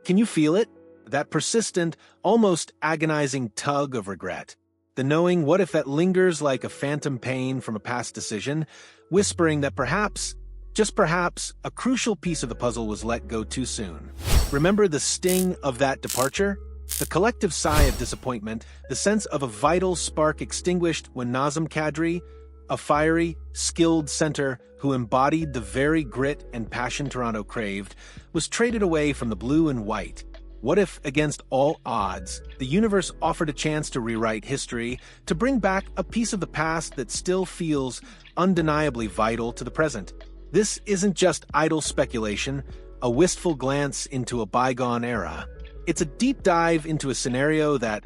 Can you feel it? That persistent, almost agonizing tug of regret. The knowing what if that lingers like a phantom pain from a past decision, whispering that perhaps, just perhaps, a crucial piece of the puzzle was let go too soon. Remember the sting of that departure? The collective sigh of disappointment, the sense of a vital spark extinguished when Nazem Kadri, a fiery, skilled center who embodied the very grit and passion Toronto craved, was traded away from the blue and white. What if, against all odds, the universe offered a chance to rewrite history, to bring back a piece of the past that still feels undeniably vital to the present? This isn't just idle speculation, a wistful glance into a bygone era. It's a deep dive into a scenario that,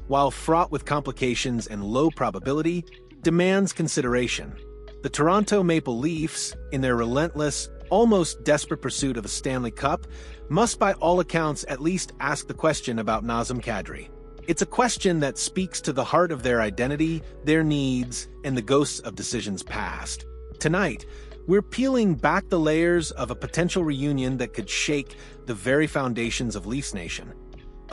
while fraught with complications and low probability, demands consideration. The Toronto Maple Leafs, in their relentless, almost desperate pursuit of a Stanley Cup, must by all accounts at least ask the question about Nazem Kadri. It's a question that speaks to the heart of their identity, their needs, and the ghosts of decisions past. Tonight, we're peeling back the layers of a potential reunion that could shake the very foundations of Leafs Nation.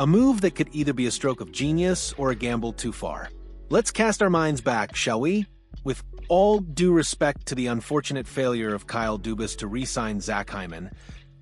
A move that could either be a stroke of genius or a gamble too far. Let's cast our minds back, shall we? With all due respect to the unfortunate failure of Kyle Dubas to re-sign Zach Hyman,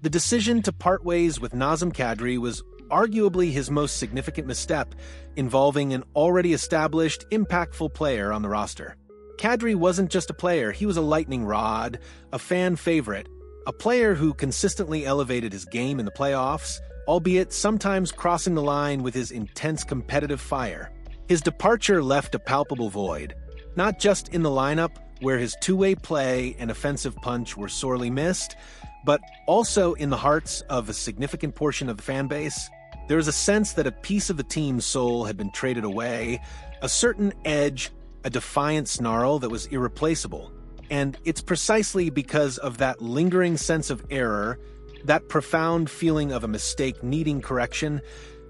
the decision to part ways with Nazem Kadri was arguably his most significant misstep, involving an already established, impactful player on the roster. Kadri wasn't just a player, he was a lightning rod, a fan favorite, a player who consistently elevated his game in the playoffs, albeit sometimes crossing the line with his intense competitive fire. His departure left a palpable void, not just in the lineup, where his two-way play and offensive punch were sorely missed, but also in the hearts of a significant portion of the fan base. There was a sense that a piece of the team's soul had been traded away, a certain edge, a defiant snarl that was irreplaceable. And it's precisely because of that lingering sense of error, that profound feeling of a mistake needing correction,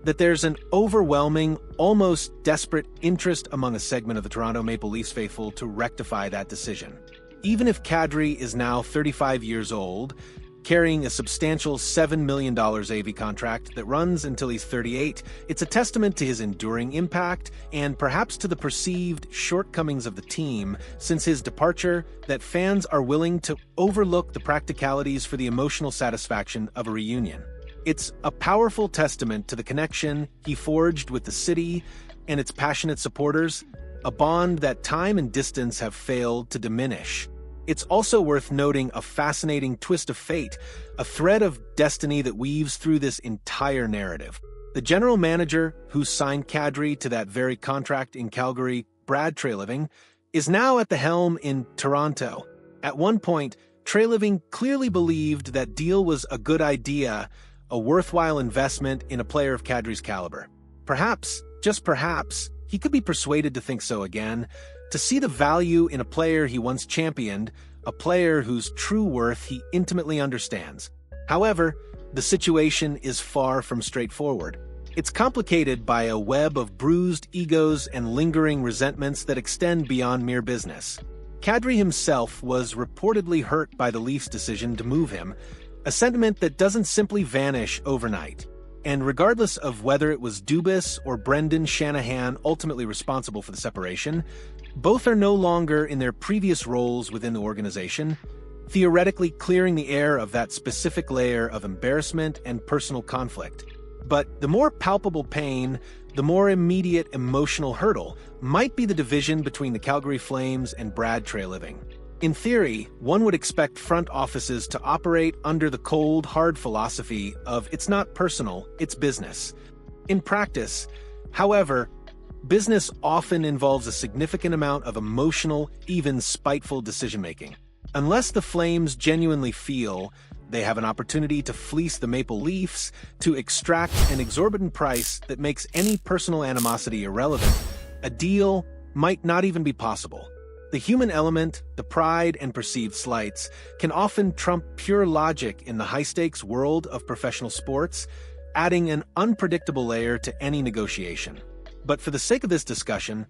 that there's an overwhelming, almost desperate interest among a segment of the Toronto Maple Leafs faithful to rectify that decision. Even if Kadri is now 35 years old, carrying a substantial $7 million AV contract that runs until he's 38, it's a testament to his enduring impact and perhaps to the perceived shortcomings of the team since his departure that fans are willing to overlook the practicalities for the emotional satisfaction of a reunion. It's a powerful testament to the connection he forged with the city and its passionate supporters, a bond that time and distance have failed to diminish. It's also worth noting a fascinating twist of fate, a thread of destiny that weaves through this entire narrative. The general manager who signed Kadri to that very contract in Calgary, Brad Treliving, is now at the helm in Toronto. At one point, Treliving clearly believed that deal was a good idea, a worthwhile investment in a player of Kadri's caliber. Perhaps, just perhaps, he could be persuaded to think so again, to see the value in a player he once championed, a player whose true worth he intimately understands. However, the situation is far from straightforward. It's complicated by a web of bruised egos and lingering resentments that extend beyond mere business. Kadri himself was reportedly hurt by the Leafs' decision to move him, a sentiment that doesn't simply vanish overnight. And regardless of whether it was Dubas or Brendan Shanahan ultimately responsible for the separation, both are no longer in their previous roles within the organization, theoretically clearing the air of that specific layer of embarrassment and personal conflict. But the more palpable pain, the more immediate emotional hurdle might be the division between the Calgary Flames and Brad Treliving. In theory, one would expect front offices to operate under the cold, hard philosophy of it's not personal, it's business. In practice, however, business often involves a significant amount of emotional, even spiteful decision-making. Unless the Flames genuinely feel they have an opportunity to fleece the Maple Leafs, to extract an exorbitant price that makes any personal animosity irrelevant, a deal might not even be possible. The human element, the pride and perceived slights, can often trump pure logic in the high-stakes world of professional sports, adding an unpredictable layer to any negotiation. But for the sake of this discussion,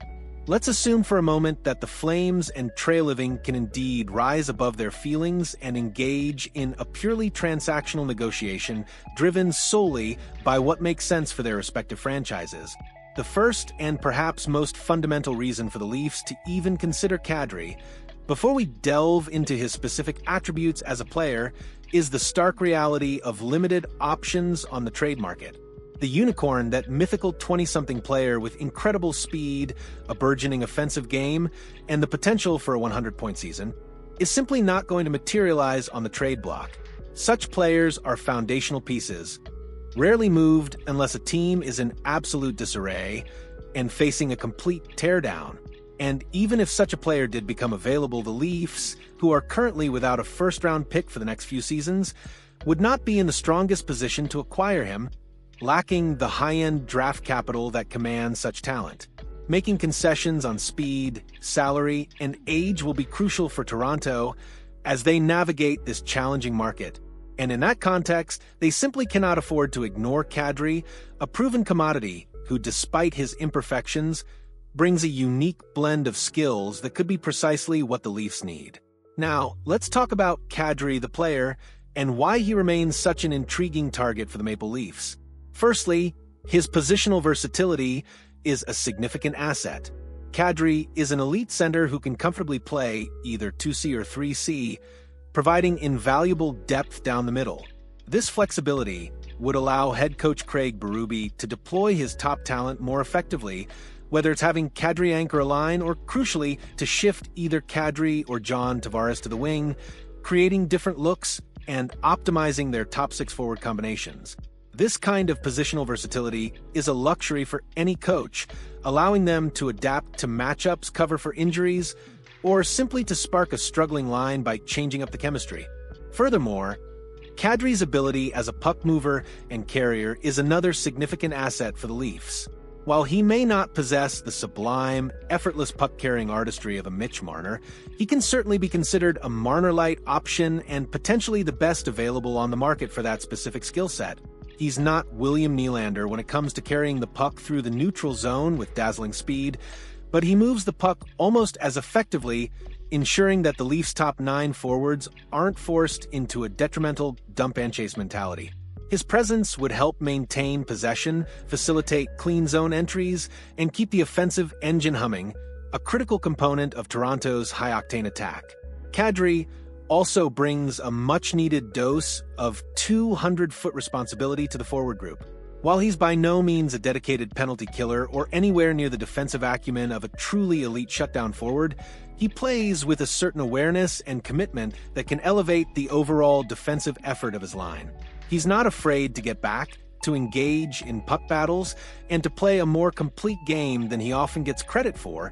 Let's assume for a moment that the Flames and Treliving can indeed rise above their feelings and engage in a purely transactional negotiation driven solely by what makes sense for their respective franchises. The first and perhaps most fundamental reason for the Leafs to even consider Kadri, before we delve into his specific attributes as a player, is the stark reality of limited options on the trade market. The unicorn, that mythical 20-something player with incredible speed, a burgeoning offensive game, and the potential for a 100-point season, is simply not going to materialize on the trade block. Such players are foundational pieces, rarely moved unless a team is in absolute disarray and facing a complete teardown. And even if such a player did become available, the Leafs, who are currently without a first-round pick for the next few seasons, would not be in the strongest position to acquire him, lacking the high-end draft capital that commands such talent. Making concessions on speed, salary, and age will be crucial for Toronto as they navigate this challenging market. And in that context, they simply cannot afford to ignore Kadri, a proven commodity who, despite his imperfections, brings a unique blend of skills that could be precisely what the Leafs need. Now, let's talk about Kadri the player and why he remains such an intriguing target for the Maple Leafs. Firstly, his positional versatility is a significant asset. Kadri is an elite center who can comfortably play either 2C or 3C, providing invaluable depth down the middle. This flexibility would allow head coach Craig Berube to deploy his top talent more effectively, whether it's having Kadri anchor a line or, crucially, to shift either Kadri or John Tavares to the wing, creating different looks and optimizing their top six forward combinations. This kind of positional versatility is a luxury for any coach, allowing them to adapt to matchups, cover for injuries, or simply to spark a struggling line by changing up the chemistry. Furthermore, Kadri's ability as a puck mover and carrier is another significant asset for the Leafs. While he may not possess the sublime, effortless puck-carrying artistry of a Mitch Marner, he can certainly be considered a Marner-light option and potentially the best available on the market for that specific skill set. He's not William Nylander when it comes to carrying the puck through the neutral zone with dazzling speed, but he moves the puck almost as effectively, ensuring that the Leafs' top 9 forwards aren't forced into a detrimental dump-and-chase mentality. His presence would help maintain possession, facilitate clean zone entries, and keep the offensive engine humming, a critical component of Toronto's high-octane attack. Kadri also brings a much-needed dose of 200-foot responsibility to the forward group. While he's by no means a dedicated penalty killer or anywhere near the defensive acumen of a truly elite shutdown forward, he plays with a certain awareness and commitment that can elevate the overall defensive effort of his line. He's not afraid to get back, to engage in puck battles, and to play a more complete game than he often gets credit for,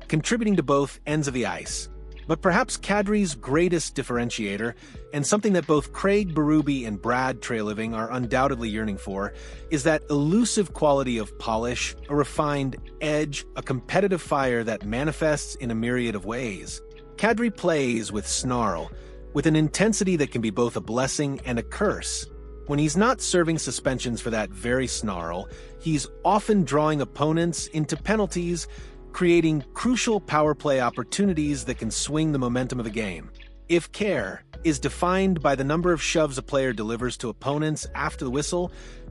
contributing to both ends of the ice. But perhaps Kadri's greatest differentiator, and something that both Craig Berube and Brad Treliving are undoubtedly yearning for, is that elusive quality of polish, a refined edge, a competitive fire that manifests in a myriad of ways. Kadri plays with snarl, with an intensity that can be both a blessing and a curse. When he's not serving suspensions for that very snarl, he's often drawing opponents into penalties, creating crucial power play opportunities that can swing the momentum of the game. If care is defined by the number of shoves a player delivers to opponents after the whistle,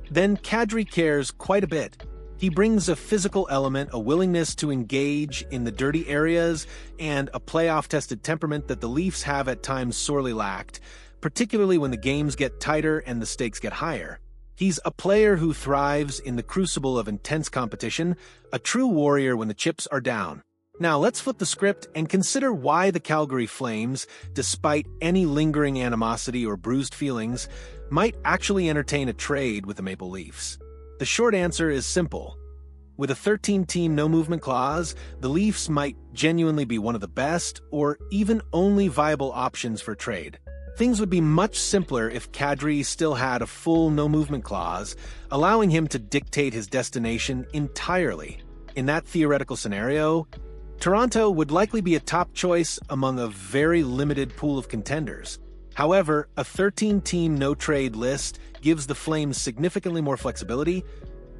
then Kadri cares quite a bit. He brings a physical element, a willingness to engage in the dirty areas, and a playoff-tested temperament that the Leafs have at times sorely lacked, particularly when the games get tighter and the stakes get higher. He's a player who thrives in the crucible of intense competition, a true warrior when the chips are down. Now let's flip the script and consider why the Calgary Flames, despite any lingering animosity or bruised feelings, might actually entertain a trade with the Maple Leafs. The short answer is simple. With a 13-team no-movement clause, the Leafs might genuinely be one of the best or even only viable options for trade. Things would be much simpler if Kadri still had a full no-movement clause, allowing him to dictate his destination entirely. In that theoretical scenario, Toronto would likely be a top choice among a very limited pool of contenders. However, a 13-team no-trade list gives the Flames significantly more flexibility,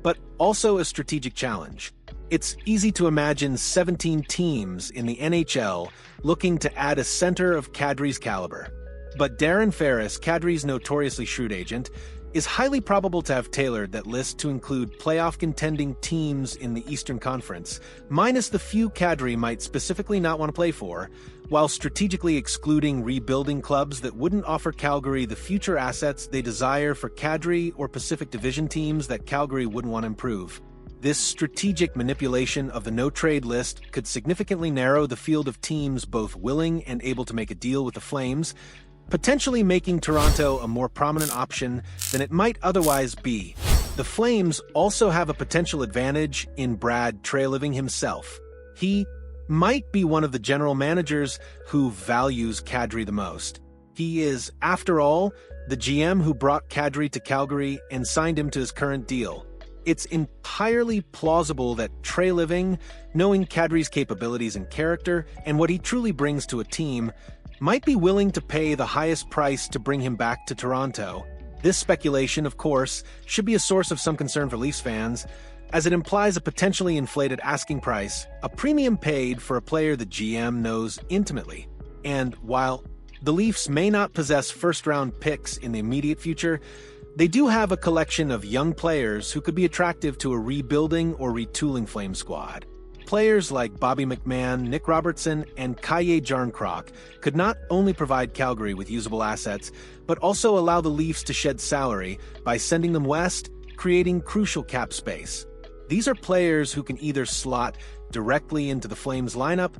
but also a strategic challenge. It's easy to imagine 17 teams in the NHL looking to add a center of Kadri's caliber. But Darren Ferris, Kadri's notoriously shrewd agent, is highly probable to have tailored that list to include playoff-contending teams in the Eastern Conference, minus the few Kadri might specifically not want to play for, while strategically excluding rebuilding clubs that wouldn't offer Calgary the future assets they desire for Kadri or Pacific Division teams that Calgary wouldn't want to improve. This strategic manipulation of the no-trade list could significantly narrow the field of teams both willing and able to make a deal with the Flames, potentially making Toronto a more prominent option than it might otherwise be. The Flames also have a potential advantage in Brad Treliving himself. He might be one of the general managers who values Kadri the most. He is, after all, the GM who brought Kadri to Calgary and signed him to his current deal. It's entirely plausible that Treliving, knowing Kadri's capabilities and character and what he truly brings to a team, might be willing to pay the highest price to bring him back to Toronto. This speculation, of course, should be a source of some concern for Leafs fans, as it implies a potentially inflated asking price, a premium paid for a player the GM knows intimately. And while the Leafs may not possess first-round picks in the immediate future, they do have a collection of young players who could be attractive to a rebuilding or retooling Flame squad. Players like Bobby McMahon, Nick Robertson, and Kaye Jarnkrok could not only provide Calgary with usable assets, but also allow the Leafs to shed salary by sending them west, creating crucial cap space. These are players who can either slot directly into the Flames lineup,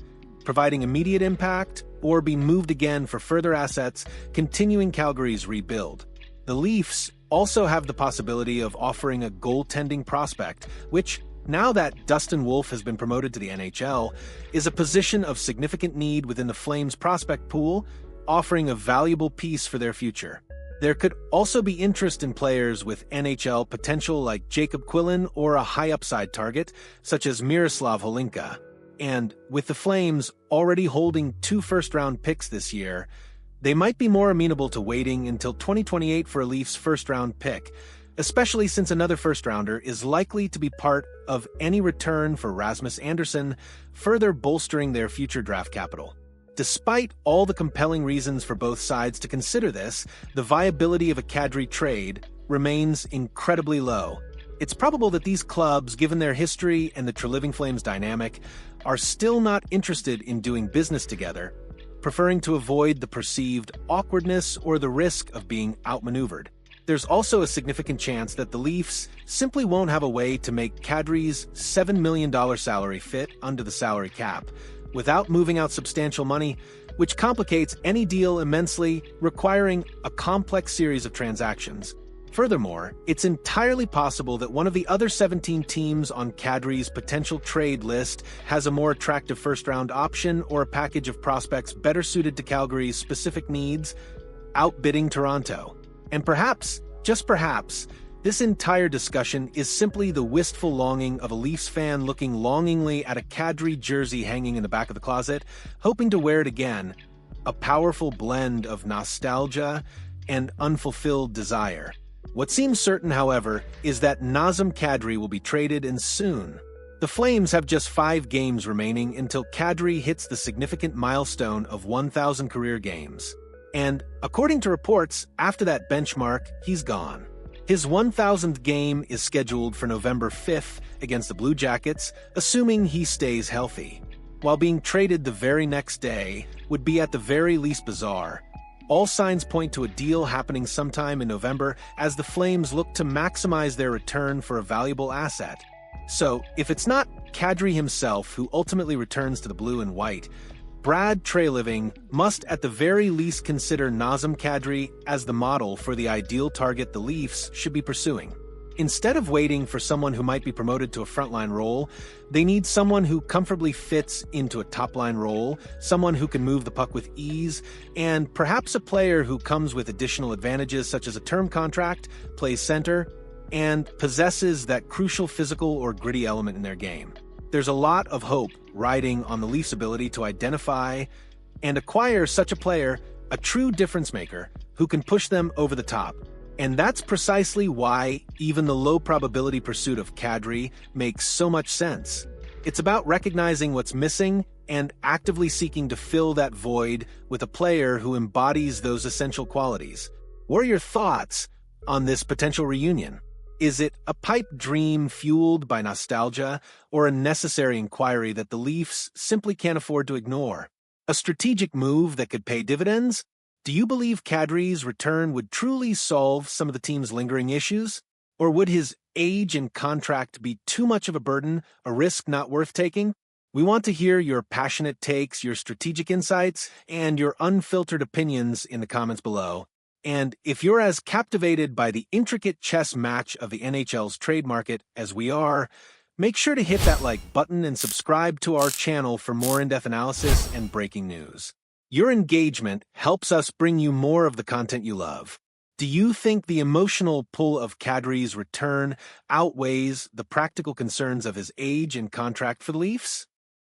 providing immediate impact, or be moved again for further assets, continuing Calgary's rebuild. The Leafs also have the possibility of offering a goaltending prospect, which, now that Dustin Wolf has been promoted to the NHL, is a position of significant need within the Flames prospect pool, offering a valuable piece for their future. There could also be interest in players with NHL potential like Jacob Quillen or a high-upside target, such as Miroslav Holinka. And with the Flames already holding 2 first-round picks this year, they might be more amenable to waiting until 2028 for a Leafs first-round pick, especially since another first-rounder is likely to be part of any return for Rasmus Andersson, further bolstering their future draft capital. Despite all the compelling reasons for both sides to consider this, the viability of a Kadri trade remains incredibly low. It's probable that these clubs, given their history and the Treliving Flames dynamic, are still not interested in doing business together, preferring to avoid the perceived awkwardness or the risk of being outmaneuvered. There's also a significant chance that the Leafs simply won't have a way to make Kadri's $7 million salary fit under the salary cap, without moving out substantial money, which complicates any deal immensely, requiring a complex series of transactions. Furthermore, it's entirely possible that one of the other 17 teams on Kadri's potential trade list has a more attractive first-round option or a package of prospects better suited to Calgary's specific needs, outbidding Toronto. And perhaps, just perhaps, this entire discussion is simply the wistful longing of a Leafs fan looking longingly at a Kadri jersey hanging in the back of the closet, hoping to wear it again, a powerful blend of nostalgia and unfulfilled desire. What seems certain, however, is that Nazem Kadri will be traded, and soon. The Flames have just 5 games remaining until Kadri hits the significant milestone of 1,000 career games. And, according to reports, after that benchmark, he's gone. His 1,000th game is scheduled for November 5th against the Blue Jackets, assuming he stays healthy. While being traded the very next day would be at the very least bizarre. All signs point to a deal happening sometime in November as the Flames look to maximize their return for a valuable asset. So, if it's not Kadri himself who ultimately returns to the blue and white, Brad Treliving must at the very least consider Nazem Kadri as the model for the ideal target the Leafs should be pursuing. Instead of waiting for someone who might be promoted to a frontline role, they need someone who comfortably fits into a top-line role, someone who can move the puck with ease, and perhaps a player who comes with additional advantages such as a term contract, plays center, and possesses that crucial physical or gritty element in their game. There's a lot of hope riding on the Leafs' ability to identify and acquire such a player, a true difference maker, who can push them over the top. And that's precisely why even the low-probability pursuit of Kadri makes so much sense. It's about recognizing what's missing and actively seeking to fill that void with a player who embodies those essential qualities. What are your thoughts on this potential reunion? Is it a pipe dream fueled by nostalgia, or a necessary inquiry that the Leafs simply can't afford to ignore? A strategic move that could pay dividends? Do you believe Kadri's return would truly solve some of the team's lingering issues? Or would his age and contract be too much of a burden, a risk not worth taking? We want to hear your passionate takes, your strategic insights, and your unfiltered opinions in the comments below. And if you're as captivated by the intricate chess match of the NHL's trade market as we are, make sure to hit that like button and subscribe to our channel for more in-depth analysis and breaking news. Your engagement helps us bring you more of the content you love. Do you think the emotional pull of Kadri's return outweighs the practical concerns of his age and contract for the Leafs?